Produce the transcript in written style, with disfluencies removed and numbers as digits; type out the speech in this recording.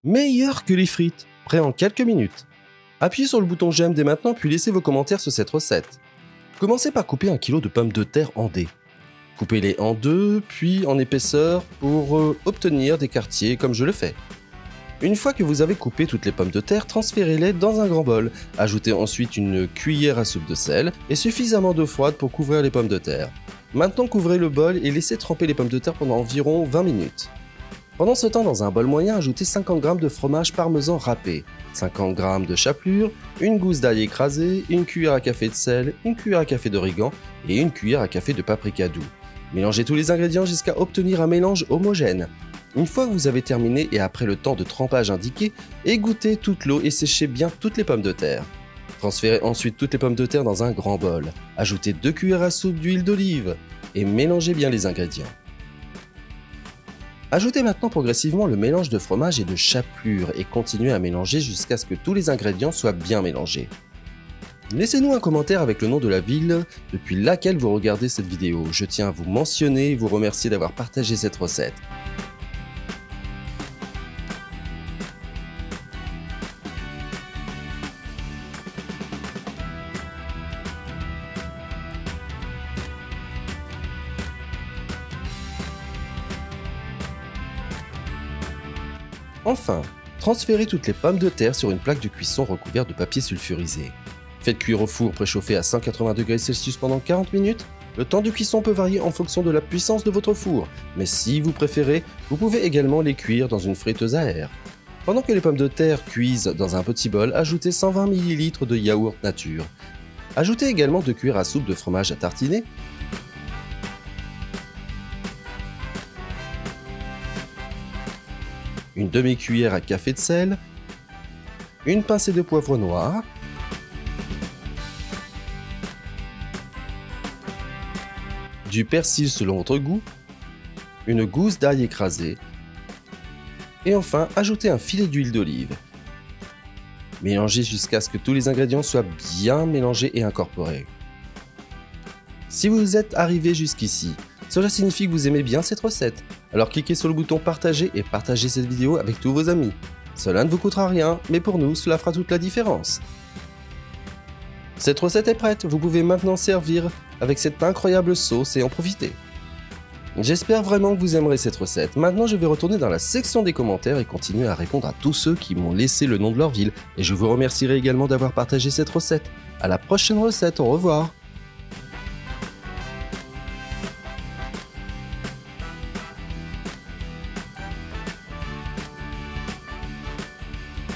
Meilleur que les frites, prêt en quelques minutes. Appuyez sur le bouton j'aime dès maintenant puis laissez vos commentaires sur cette recette. Commencez par couper 1 kg de pommes de terre en dés. Coupez-les en deux, puis en épaisseur pour obtenir des quartiers comme je le fais. Une fois que vous avez coupé toutes les pommes de terre, transférez-les dans un grand bol. Ajoutez ensuite une cuillère à soupe de sel et suffisamment d'eau froide pour couvrir les pommes de terre. Maintenant couvrez le bol et laissez tremper les pommes de terre pendant environ 20 minutes. Pendant ce temps, dans un bol moyen, ajoutez 50 g de fromage parmesan râpé, 50 g de chapelure, une gousse d'ail écrasée, une cuillère à café de sel, une cuillère à café d'origan et une cuillère à café de paprika doux. Mélangez tous les ingrédients jusqu'à obtenir un mélange homogène. Une fois que vous avez terminé et après le temps de trempage indiqué, égouttez toute l'eau et séchez bien toutes les pommes de terre. Transférez ensuite toutes les pommes de terre dans un grand bol. Ajoutez 2 cuillères à soupe d'huile d'olive et mélangez bien les ingrédients. Ajoutez maintenant progressivement le mélange de fromage et de chapelure et continuez à mélanger jusqu'à ce que tous les ingrédients soient bien mélangés. Laissez-nous un commentaire avec le nom de la ville depuis laquelle vous regardez cette vidéo. Je tiens à vous mentionner et vous remercier d'avoir partagé cette recette. Enfin, transférez toutes les pommes de terre sur une plaque de cuisson recouverte de papier sulfurisé. Faites cuire au four préchauffé à 180°C pendant 40 minutes. Le temps de cuisson peut varier en fonction de la puissance de votre four, mais si vous préférez, vous pouvez également les cuire dans une friteuse à air. Pendant que les pommes de terre cuisent dans un petit bol, ajoutez 120 ml de yaourt nature. Ajoutez également 2 cuillères à soupe de fromage à tartiner, une demi-cuillère à café de sel, une pincée de poivre noir, du persil selon votre goût, une gousse d'ail écrasée, et enfin ajoutez un filet d'huile d'olive. Mélangez jusqu'à ce que tous les ingrédients soient bien mélangés et incorporés. Si vous êtes arrivé jusqu'ici, cela signifie que vous aimez bien cette recette. Alors cliquez sur le bouton partager et partagez cette vidéo avec tous vos amis. Cela ne vous coûtera rien, mais pour nous, cela fera toute la différence. Cette recette est prête, vous pouvez maintenant servir avec cette incroyable sauce et en profiter. J'espère vraiment que vous aimerez cette recette. Maintenant, je vais retourner dans la section des commentaires et continuer à répondre à tous ceux qui m'ont laissé le nom de leur ville. Et je vous remercierai également d'avoir partagé cette recette. À la prochaine recette, au revoir.